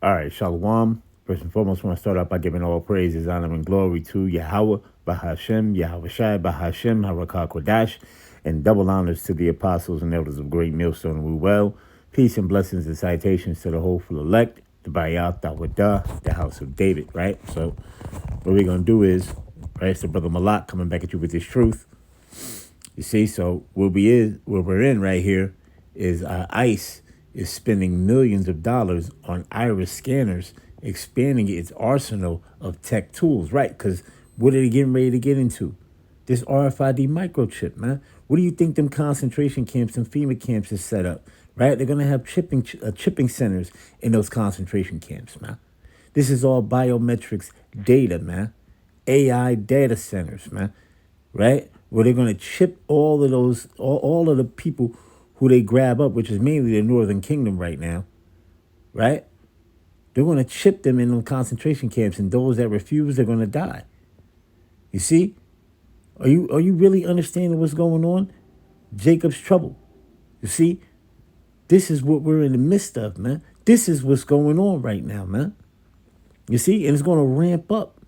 All right, Shalom. First and foremost, I want to start off by giving all praises, honor, and glory to Yahweh, Bahashem, Yahweh Shai, Bahashem, Harakah Kodash, and double honors to the apostles and elders of Great Millstone and We Well. Peace and blessings and citations to the hopeful elect, the Bayat Dawadah, the house of David, right? So, what we're going to do is, right, it's the brother Malak coming back at you with his truth. You see, so where we're in right here is ICE is spending millions of dollars on iris scanners, expanding its arsenal of tech tools, right? Because what are they getting ready to get into? This RFID microchip, man. What do you think them concentration camps and FEMA camps is set up, right? They're gonna have chipping centers in those concentration camps, man. This is all biometrics data, man. AI data centers, man, right? Where they're going to chip all of those, all of the people who they grab up, which is mainly the Northern Kingdom right now, right? They're going to chip them in concentration camps, and those that refuse, they're going to die. You see? Are you really understanding what's going on? Jacob's trouble. You see? This is what we're in the midst of, man. This is what's going on right now, man. You see? And it's going to ramp up.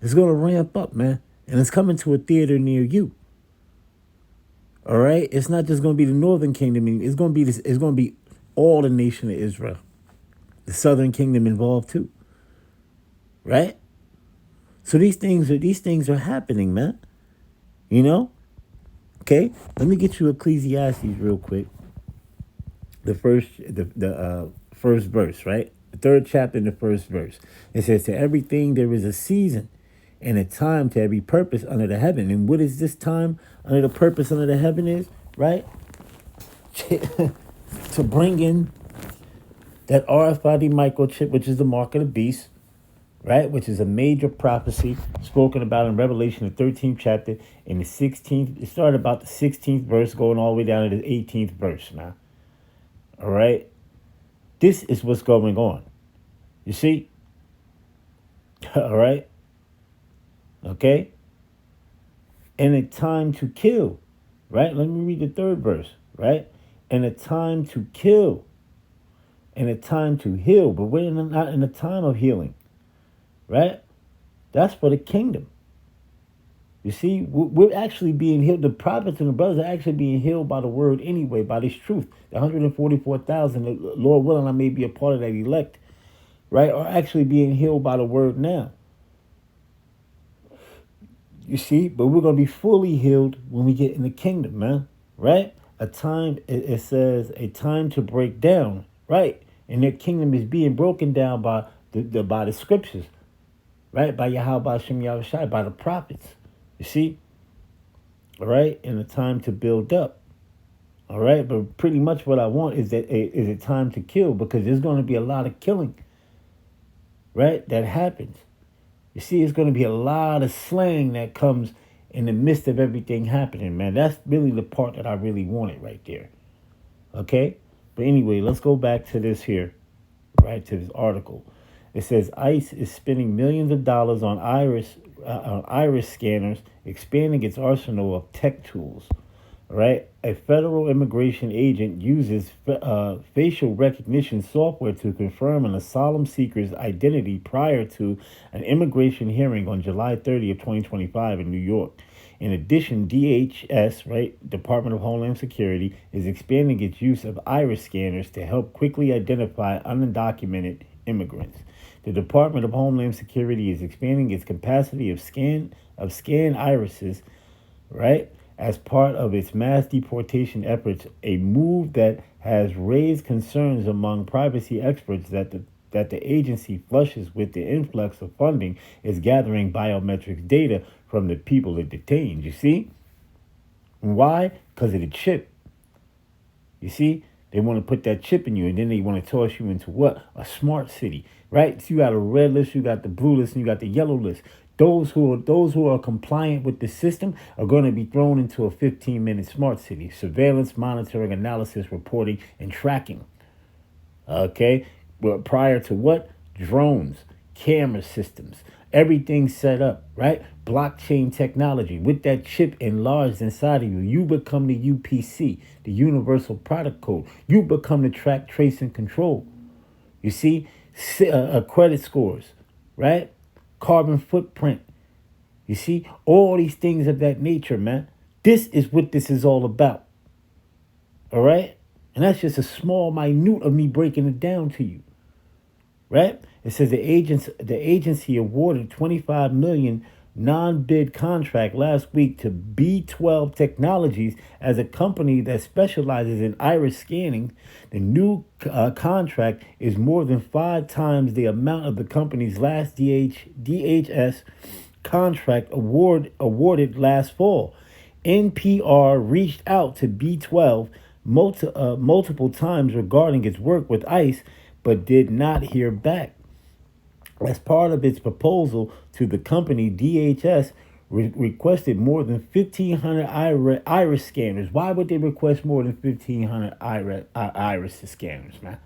It's going to ramp up, man. And it's coming to a theater near you. All right? It's not just going to be the Northern Kingdom. It's going to be it's going to be all the nation of Israel. The Southern Kingdom involved too. Right? So these things are happening, man. You know? Okay? Let me get you Ecclesiastes real quick. The first verse, right? The third chapter in the first verse. It says, to everything there is a season and a time to every purpose under the heaven. And what is this time under the purpose under the heaven is, right? To bring in that RFID microchip, which is the mark of the beast, right? Which is a major prophecy spoken about in Revelation, the 13th chapter, in the 16th. It started about the 16th verse, going all the way down to the 18th verse now. All right? This is what's going on. You see? All right? Okay? And a time to kill, right? Let me read the third verse, right? And a time to kill, and a time to heal, but we're not in a time of healing, right? That's for the kingdom. You see, we're actually being healed. The prophets and the brothers are actually being healed by the word anyway, by this truth. The 144,000, Lord willing, I may be a part of that elect, right, are actually being healed by the word now. You see, but we're going to be fully healed when we get in the kingdom, man, right? A time, it says, a time to break down, right? And their kingdom is being broken down by the scriptures, right? By Yahweh, by Shem Yahweh Shai, by the prophets. You see? All right? And a time to build up. All right? But pretty much what I want is a time to kill, because there's going to be a lot of killing, right? That happens. You see, it's going to be a lot of slaying that comes in the midst of everything happening, man. That's really the part that I really wanted right there. Okay? But anyway, let's go back to this here, right, to this article. It says ICE is spending millions of dollars on iris scanners, expanding its arsenal of tech tools. Right, a federal immigration agent uses facial recognition software to confirm an asylum seeker's identity prior to an immigration hearing on July 30th, 2025 in New York. In addition, DHS, right, Department of Homeland Security, is expanding its use of iris scanners to help quickly identify undocumented immigrants. The Department of Homeland Security is expanding its capacity of scan irises, right, as part of its mass deportation efforts, a move that has raised concerns among privacy experts that the agency flushes with the influx of funding is gathering biometrics data from the people it detains. You see? Why? Because of the chip. You see? They want to put that chip in you, and then they want to toss you into what? A smart city, right? So you got a red list, you got the blue list, and you got the yellow list. Those who are compliant with the system are going to be thrown into a 15-minute smart city. Surveillance, monitoring, analysis, reporting, and tracking. Okay? Well, prior to what? Drones, camera systems, everything set up, right? Blockchain technology. With that chip enlarged inside of you, you become the UPC, the Universal Product Code. You become the track, trace, and control. You see? credit scores, right? Carbon footprint. You see, all these things of that nature, man. This is what this is all about. All right? And that's just a small minute of me breaking it down to you. Right? It says the agency awarded 25 million non-bid contract last week to B12 Technologies as a company that specializes in iris scanning. The new contract is more than 5 times the amount of the company's last DHS contract awarded last fall. NPR reached out to B12 multiple times regarding its work with ICE, but did not hear back. As part of its proposal to the company, DHS requested more than 1,500 iris scanners. Why would they request more than 1,500 iris scanners, man?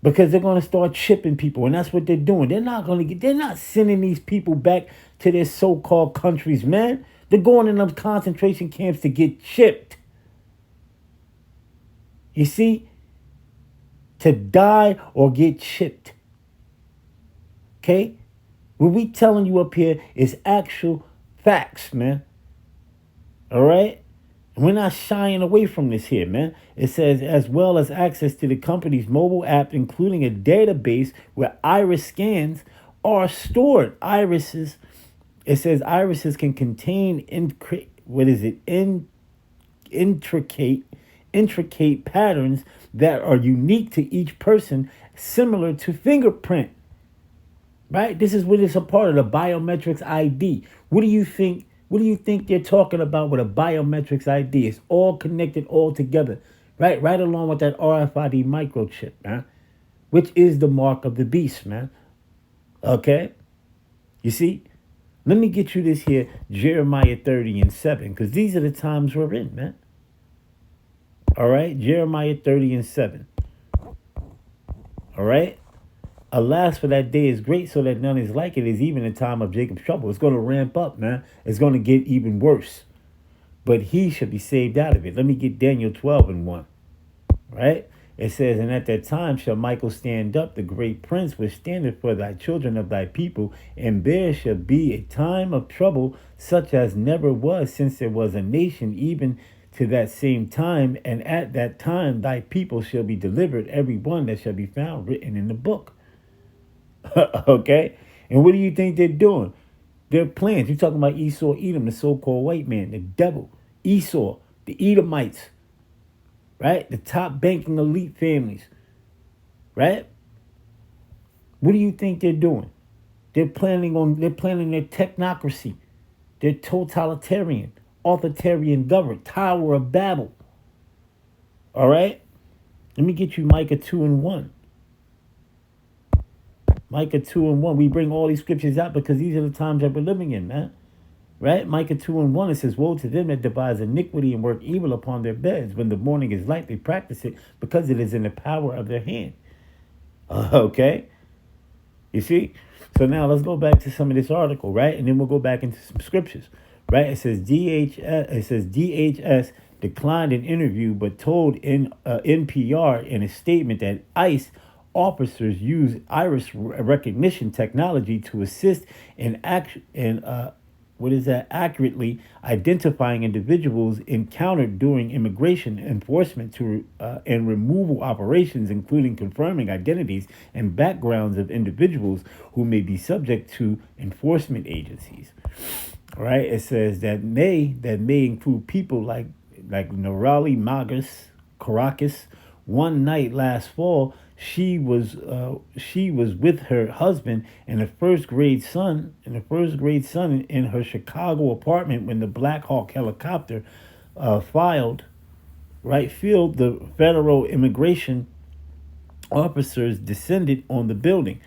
Because they're going to start chipping people, and that's what they're doing. They're not sending these people back to their so-called countries, man. They're going in those concentration camps to get chipped. You see? To die or get chipped. Okay? What we telling you up here is actual facts, man. All right? And we're not shying away from this here, man. It says, as well as access to the company's mobile app, including a database where iris scans are stored. It says irises can contain intricate patterns that are unique to each person, similar to fingerprint. Right? This is what is a part of the biometrics ID. What do you think? What do you think they're talking about with a biometrics ID? It's all connected, all together, right? Right along with that RFID microchip, man, which is the mark of the beast, man. Okay? You see? Let me get you this here, Jeremiah 30:7, because these are the times we're in, man. All right? Jeremiah 30:7. All right? Alas, for that day is great, so that none is like it, is even in time of Jacob's trouble. It's going to ramp up, man. It's going to get even worse. But he shall be saved out of it. Let me get Daniel 12:1. Right? It says, and at that time shall Michael stand up, the great prince, which standeth for thy children of thy people, and there shall be a time of trouble, such as never was since there was a nation, even to that same time. And at that time thy people shall be delivered, every one that shall be found written in the book. Okay? And what do you think they're doing? Their plans. You're talking about Esau, Edom, the so-called white man, the devil. Esau, the Edomites, right? The top banking elite families, right? What do you think they're doing? They're planning their technocracy, their totalitarian, authoritarian government, Tower of Babel. All right? Let me get you Micah 2:1. Micah 2:1. We bring all these scriptures out because these are the times that we're living in, man. Right? Micah 2:1, it says, woe to them that devise iniquity and work evil upon their beds. When the morning is light, they practice it because it is in the power of their hand. Okay? You see? So now let's go back to some of this article, right? And then we'll go back into some scriptures. Right? It says DHS declined an interview but told NPR in a statement that ICE officers use iris recognition technology to assist in accurately identifying individuals encountered during immigration enforcement and removal operations, including confirming identities and backgrounds of individuals who may be subject to enforcement agencies. Right? It says that may include people like Norali Magus Caracas. One night last fall, she was with her husband and a first grade son in her Chicago apartment when the Black Hawk helicopter filled the federal immigration officers descended on the building.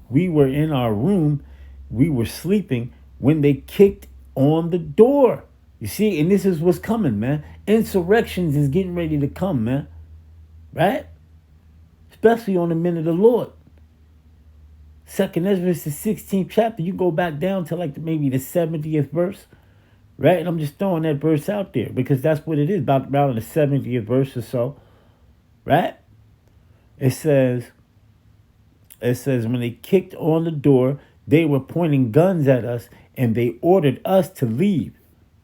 We were in our room, we were sleeping when they kicked on the door. You see, and this is what's coming, man. Insurrections is getting ready to come, man. Right? Especially on the men of the Lord. 2nd Ezra, the 16th chapter. You go back down to maybe the 70th verse. Right? And I'm just throwing that verse out there because that's what it is. About in the 70th verse or so. Right? It says, It says when they kicked on the door, they were pointing guns at us and they ordered us to leave,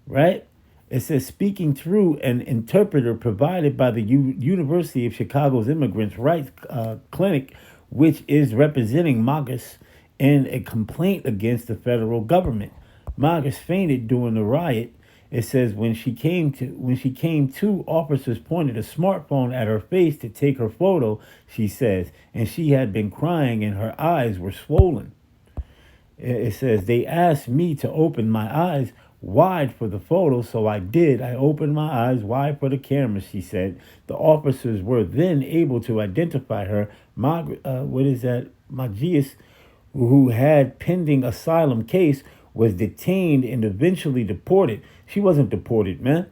right? It says speaking through an interpreter provided by the University of Chicago's Immigrants' Rights Clinic, which is representing Magus in a complaint against the federal government. Magus fainted during the riot. It says when she came to, officers pointed a smartphone at her face to take her photo, she says, and she had been crying and her eyes were swollen. It says they asked me to open my eyes wide for the photo, so I did. I opened my eyes wide for the camera, she said. The officers were then able to identify her. Magius, who had pending asylum case, was detained and eventually deported. She wasn't deported, man.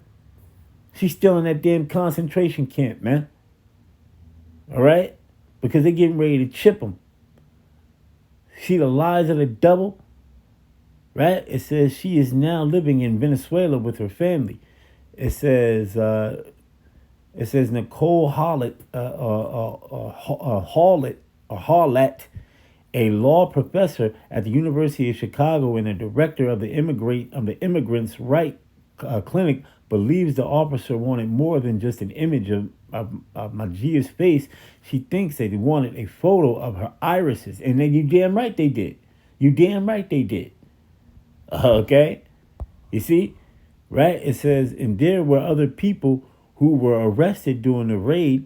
She's still in that damn concentration camp, man. All right? Because they're getting ready to chip them. See the lies of the devil? Right? It says she is now living in Venezuela with her family. It says Nicole Hawlett, a law professor at the University of Chicago and a director of the Immigrants' Right Clinic, believes the officer wanted more than just an image of Magia's face. She thinks they wanted a photo of her irises. And then you damn right they did. You damn right they did. Okay? You see? Right? It says, and there were other people who were arrested during the riot,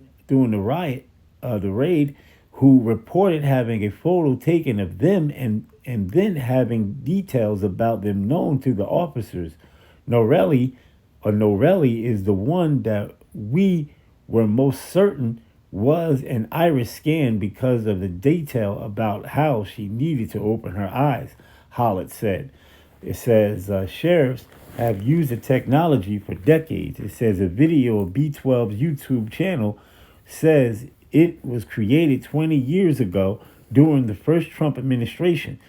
who reported having a photo taken of them and then having details about them known to the officers. Norelli is the one that we were most certain was an iris scan because of the detail about how she needed to open her eyes, Hollett said. It says sheriffs have used the technology for decades. It says a video of B12's YouTube channel says it was created 20 years ago during the first Trump administration.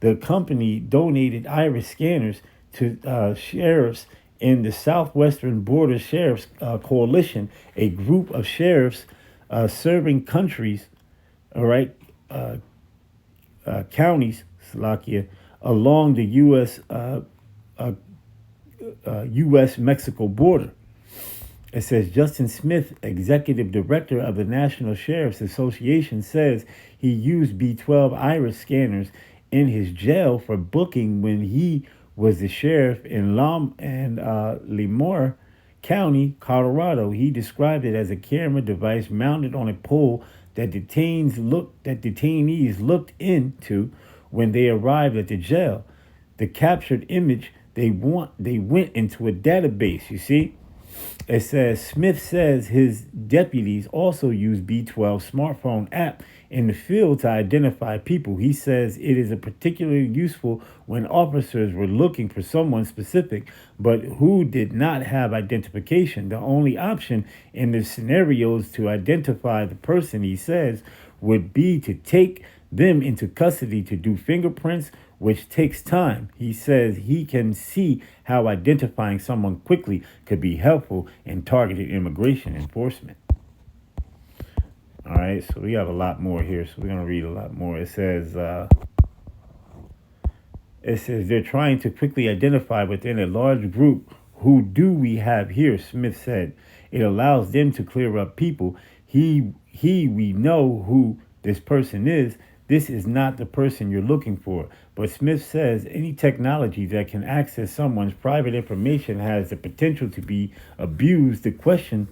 The company donated iris scanners to sheriffs in the Southwestern Border Sheriffs Coalition, a group of sheriffs serving countries, all right, counties, Slovakia, along the U.S.-Mexico border. It says Justin Smith, executive director of the National Sheriff's Association, says he used B12 iris scanners in his jail for booking when he was the sheriff in Lemoore County, Colorado. He described it as a camera device mounted on a pole that detainees looked into when they arrived at the jail. The captured image, they went into a database, you see? It says Smith says his deputies also use B12 smartphone app in the field to identify people. He says it is a particularly useful when officers were looking for someone specific, but who did not have identification. The only option in the scenarios to identify the person, he says, would be to take them into custody to do fingerprints, which takes time. He says he can see how identifying someone quickly could be helpful in targeted immigration enforcement. All right, so we have a lot more here, so we're going to read a lot more. It says they're trying to quickly identify within a large group who do we have here, Smith said. It allows them to clear up people. We know who this person is. This is not the person you're looking for. But Smith says any technology that can access someone's private information has the potential to be abused. The question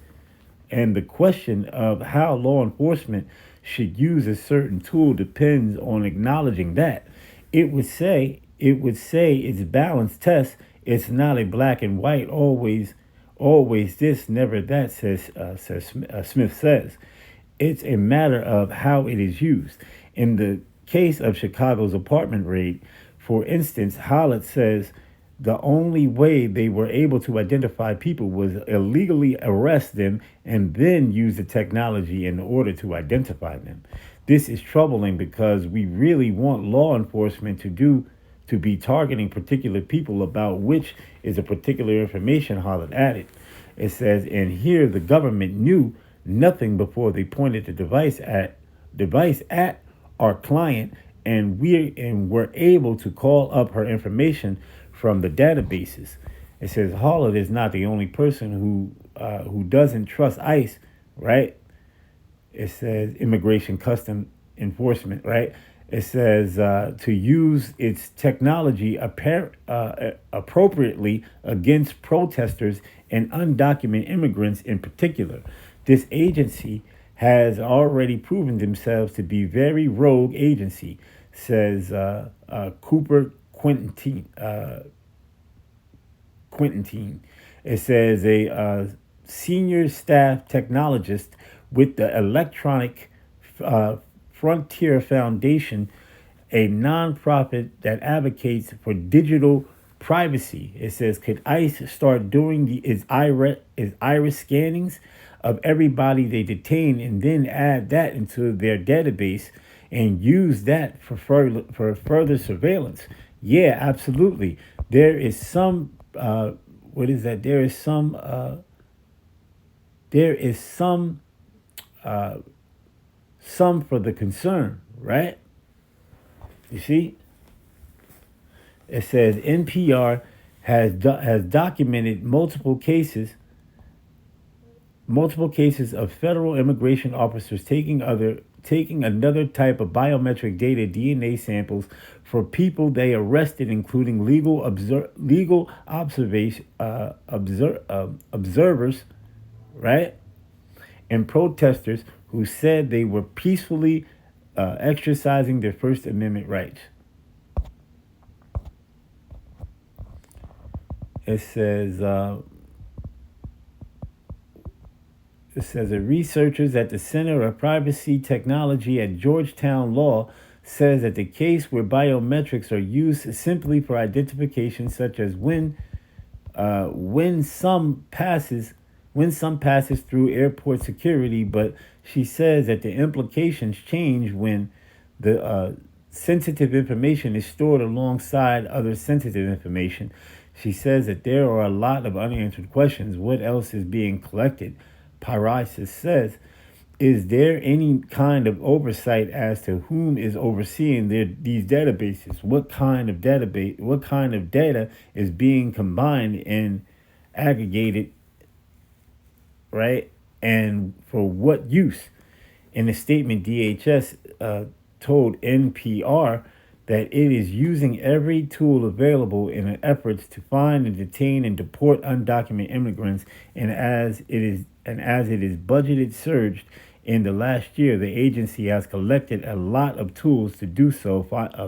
of how law enforcement should use a certain tool depends on acknowledging that. It would say it's balanced test. It's not a black and white, always this, never that, Smith says. It's a matter of how it is used. In the case of Chicago's apartment raid, for instance, Hollett says the only way they were able to identify people was illegally arrest them and then use the technology in order to identify them. This is troubling because we really want law enforcement to be targeting particular people about which is a particular information, Hollett added. It says, and here the government knew nothing before they pointed the device at our client, and we're able to call up her information from the databases. It says Holland is not the only person who doesn't trust ICE, right? It says Immigration Custom Enforcement, right? It says to use its technology appropriately against protesters and undocumented immigrants in particular. This agency has already proven themselves to be very rogue agency, says Cooper Quintine. It says a senior staff technologist with the Electronic Frontier Foundation, a nonprofit that advocates for digital privacy. It says, could ICE start doing is iris scannings of everybody they detain and then add that into their database and use that for further surveillance? Yeah, absolutely. There is some what is that? There is some for the concern, right? You see, it says NPR has documented multiple cases of federal immigration officers taking another type of biometric data, DNA samples, for people they arrested, including legal observers, right, and protesters who said they were peacefully exercising their First Amendment rights. It says researchers at the Center of Privacy Technology at Georgetown Law says that the case where biometrics are used simply for identification, such as when some passes through airport security, but she says that the implications change when the sensitive information is stored alongside other sensitive information. She says that there are a lot of unanswered questions. What else is being collected? Parisis says, is there any kind of oversight as to whom is overseeing these databases? What kind of data is being combined and aggregated, right? And for what use? In a statement, DHS told NPR that it is using every tool available in an effort to find and detain and deport undocumented immigrants, and as it is budgeted surged in the last year, the agency has collected a lot of tools to do so: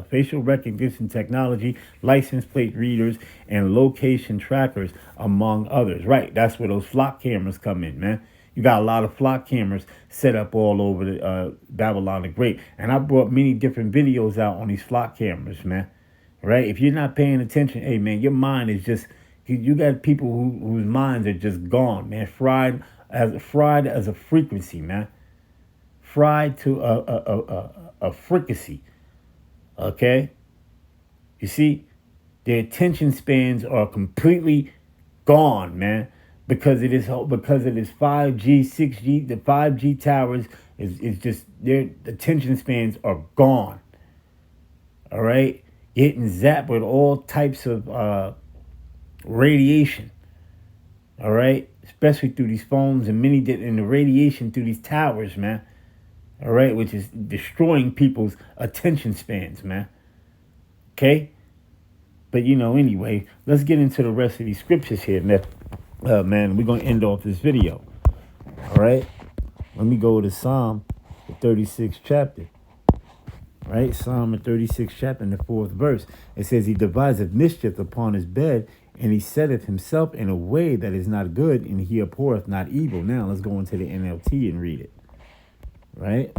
facial recognition technology, license plate readers, and location trackers, among others. Right, that's where those flock cameras come in, man. You got a lot of flock cameras set up all over the Babylon the Great. And I brought many different videos out on these flock cameras, man. Right? If you're not paying attention, hey, man, your mind is just, you got people whose minds are just gone, man. Fried as a frequency, man. Fried to a fricassee. Okay? You see, their attention spans are completely gone, man. Because it is 5G, 6G, the 5G towers is just, their attention spans are gone. All right, getting zapped with all types of radiation. All right, especially through these phones and the radiation through these towers, man. All right, which is destroying people's attention spans, man. Okay, but anyway, let's get into the rest of these scriptures here, man. Man, we're going to end off this video. All right? Let me go to Psalm, the 36th chapter. Right? Psalm, the 36th chapter, in the 4th verse. It says, he deviseth mischief upon his bed, and he setteth himself in a way that is not good, and he abhorreth not evil. Now, let's go into the NLT and read it. Right?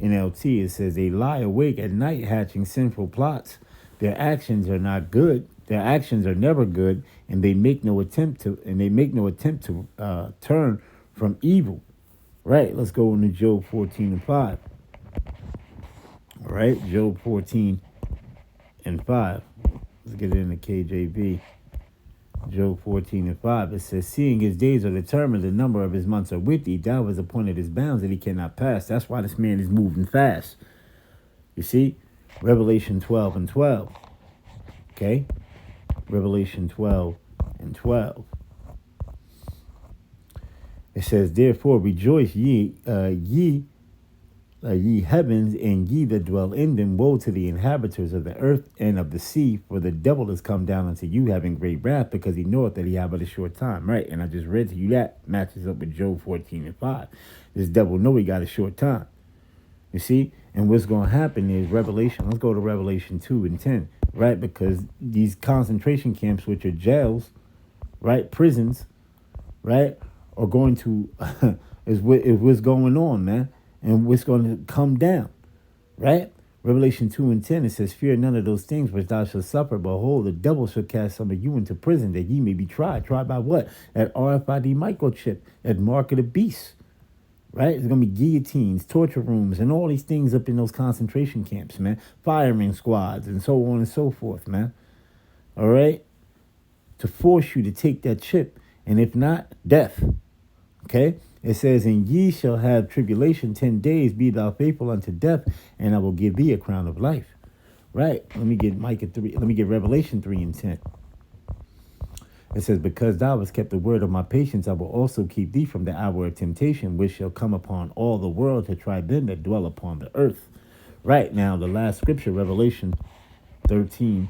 NLT, it says, they lie awake at night hatching sinful plots. Their actions are not good. Their actions are never good, and they make no attempt to turn from evil. Right? Let's go into Job 14 and 5. All right, Job 14 and 5. Let's get it in the KJV. Job 14 and 5. It says, seeing his days are determined, the number of his months are with thee. Thou hast appointed his bounds that he cannot pass. That's why this man is moving fast. You see? Revelation 12 and 12. Okay? Revelation 12 and 12. It says, therefore rejoice ye heavens, and ye that dwell in them. Woe to the inhabitants of the earth and of the sea, for the devil is come down unto you, having great wrath, because he knoweth that he have but a short time. Right? And I just read to you that matches up with Job 14 and 5. This devil know he got a short time. You see? And what's going to happen is Revelation. Let's go to Revelation 2 and 10. Right? Because these concentration camps, which are jails, right? Prisons, right? Are going to, is what's going on, man. And what's going to come down, right? Revelation 2 and 10, it says, fear none of those things which thou shalt suffer. Behold, the devil shall cast some of you into prison, that ye may be tried. Tried by what? That RFID microchip, that mark of the beast, right? There's going to be guillotines, torture rooms, and all these things up in those concentration camps, man. Firing squads, and so on and so forth, man. All right? To force you to take that chip, and if not, death. Okay? It says, and ye shall have tribulation 10 days, be thou faithful unto death, and I will give thee a crown of life. Right? Let me get Micah 3. Let me get Revelation 3 and 10. It says, because thou hast kept the word of my patience, I will also keep thee from the hour of temptation, which shall come upon all the world to try them that dwell upon the earth. Right now, the last scripture, Revelation 13,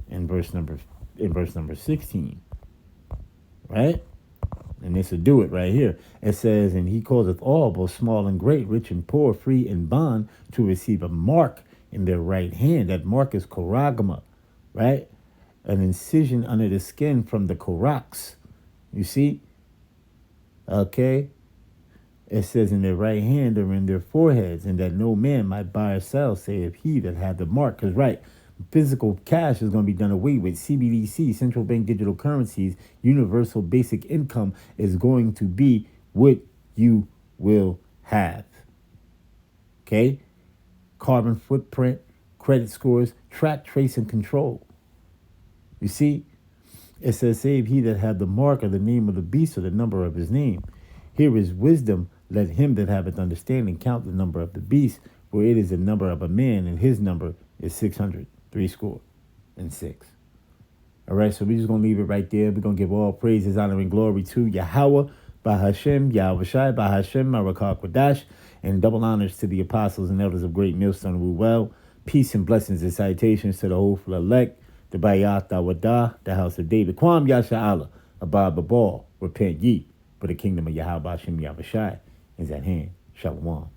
in verse number 16. Right? And this will do it right here. It says, and he causeth all, both small and great, rich and poor, free and bond, to receive a mark in their right hand. That mark is choragma, right? An incision under the skin from the corax. You see? Okay? It says in their right hand or in their foreheads, and that no man might buy or sell, saith he that had the mark. Because, right, physical cash is going to be done away with. CBDC, central bank digital currencies, universal basic income is going to be what you will have. Okay? Carbon footprint, credit scores, track, trace, and control. You see? It says, save he that had the mark of the name of the beast or the number of his name. Here is wisdom. Let him that haveth understanding count the number of the beast, for it is the number of a man, and his number is 600. 66. All right, so we're just going to leave it right there. We're going to give all praises, honor, and glory to Yahweh, Bahashem, Yahweh Shai, Bahashem, Marakah Quadash, and double honors to the apostles and elders of Great Millstone Ruel. Peace and blessings and salutations to the hopeful elect, the Bayat Awadah, the house of David. Kwam Yasha Allah, Abad Babal, repent ye, for the kingdom of Yahweh Hashem Yahweh Shai is at hand. Shalom.